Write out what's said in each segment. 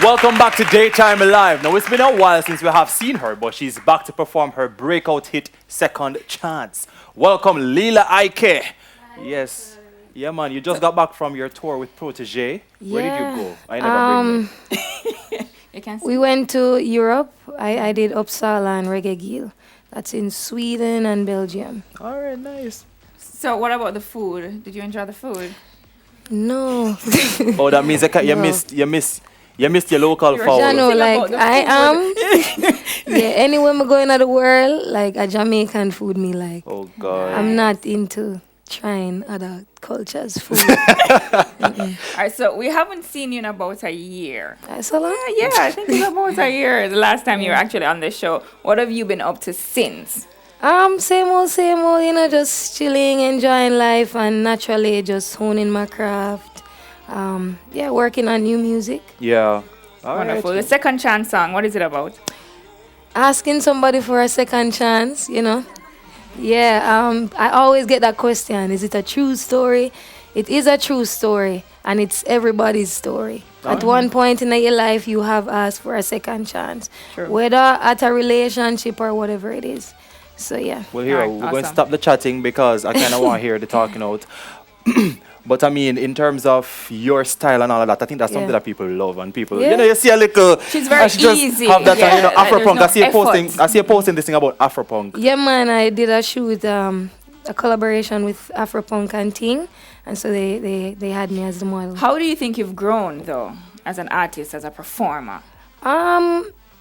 Welcome back to Daytime Live. Now, it's been a while since we have seen her, but she's back to perform her breakout hit, Second Chance. Welcome, Lila Ike. Yes. Yeah, man, you just got back from your tour with Protege. Where did you go? I never been You can see. We went to Europe. I did Uppsala and Reggae. That's in Sweden and Belgium. there. All right, nice. So what about the food? Did you enjoy the food? No. Oh, that means you No. missed your local You're foul. Jano. No, Think like about the I food. am. Yeah, anywhere I'm going to the world, like a Jamaican food me like. Oh, God. I'm not into trying other cultures' food. All right, so we haven't seen you in about a year. That's a lot. Yeah, I think it's about a year. The last time you were actually on the show. What have you been up to since? Same old, just chilling, enjoying life, and naturally just honing my craft. Working on new music. Yeah. All Wonderful. The right. Second Chance song, what is it about? Asking somebody for a second chance. Yeah, I always get that question. Is it a true story? It is a true story, and it's everybody's story. At one point in your life, you have asked for a second chance, True. whether at a relationship or whatever it is. So, yeah. Well, here, All right, we're going to awesome. stop the chatting because I kind of want to hear the talking out. But I mean, in terms of your style and all of that, I think that's something Yeah. that people love and people, Yeah. you see a little. She's very she just easy. Have that, Yeah, like Afropunk. there's no effort. I see you posting this thing about Afropunk. Yeah, man, I did a shoot, a collaboration with Afropunk and Ting, and so they had me as the model. How do you think you've grown, though, as an artist, as a performer?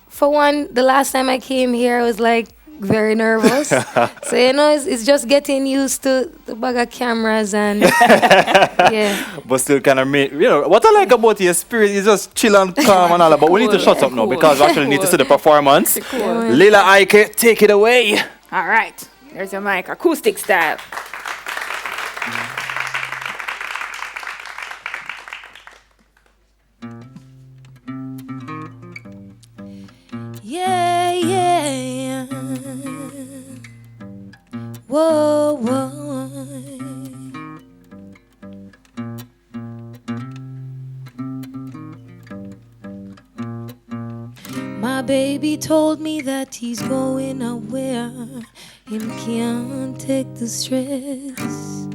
For one, the last time I came here, I was like very nervous. So it's just getting used to the bag of cameras and yeah. But still kind of, what I like about your spirit is just chill and calm and all that. But we need to Cool, shut up now cool. because we actually need to see the performance. Cool. Lila Ike, take it away. All right, there's your mic, acoustic style. Yeah. Whoa. My baby told me that he's going nowhere and can't take the stress.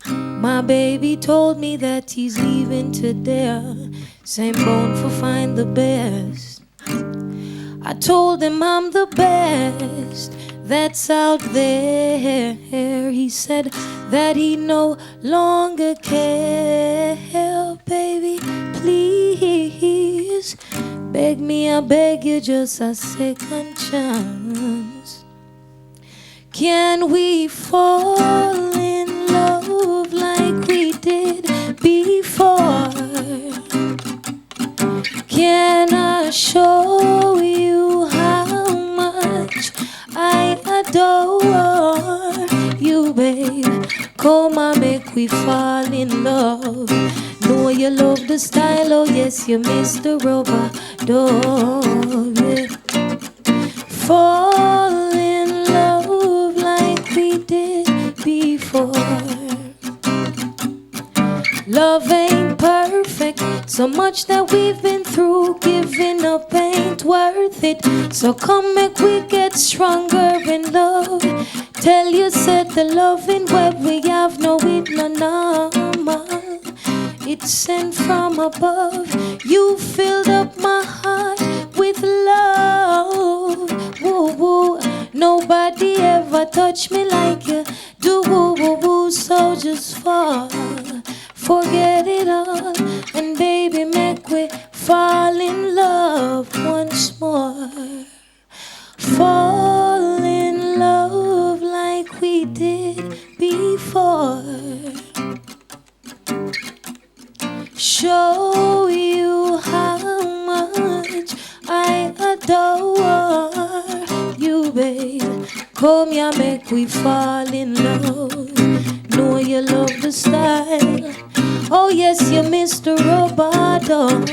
My baby told me that he's leaving today, same bone for find the best. I told him I'm the best that's out there. He said that he no longer cares. Baby, please, beg me, I beg you, just a second chance. Can we fall in love like we did before? Can I show you how much I adore you, babe? Come on, make we fall in love. Know you love the style, oh yes, you miss the rubber dove, yeah. Fall in love like we did before. Love ain't perfect, so much that we've been through, giving up ain't worth it. So come make we get stronger in love. Tell you said the loving where we have no it no normal. It's sent from above. You filled up my heart with love. Woo woo. Nobody ever touched me like you do. Woo woo woo. So just fall. Forget it all, and baby, make we fall in love once more. Fall in love like we did before. Show you how much I adore you, babe. Come here, make we fall in love. Know you love the style. Oh yes, you Mr. Robot Dog.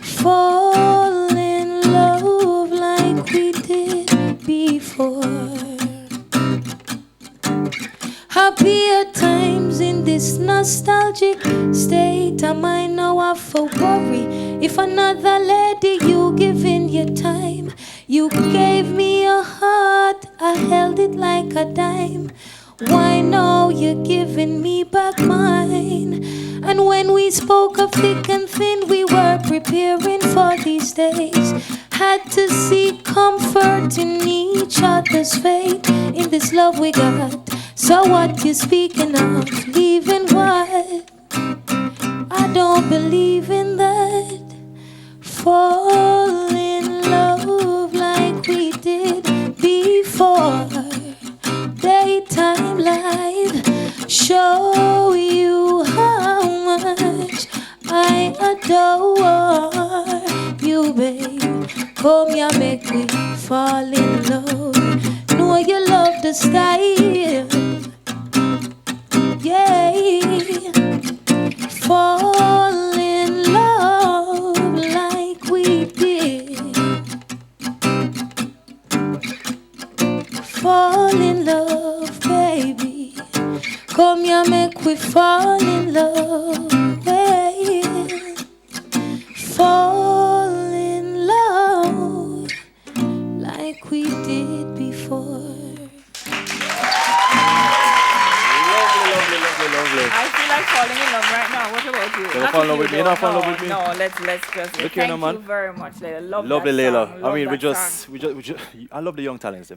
Fall in love like we did before. Happier times in this nostalgic state of mind now no have to worry. If another lady you giving your time, you gave me a heart, I held it like a dime. Why now you're giving me back mine? And when we spoke of thick and thin, we were preparing for these days. Had to seek comfort in each other's fate. In this love we got. So what you speaking of? Leaving what? I don't believe in that. Fall in love like we did before. Daytime life, show you how much I adore you, babe. Come here, make me fall in love. Know you love the style, yeah. Fall in love like we did. Fall in love, baby. Come here, make we fall in love, yeah. Fall in love like we did before. Lovely. I feel like falling in love right now. What about you? You fall in love with me? You not fall in love with me? No, let's just. Look here, Thank man. you very much, Layla. Love Lovely that Layla. song. I Love mean, that song. I love the young talents. Them.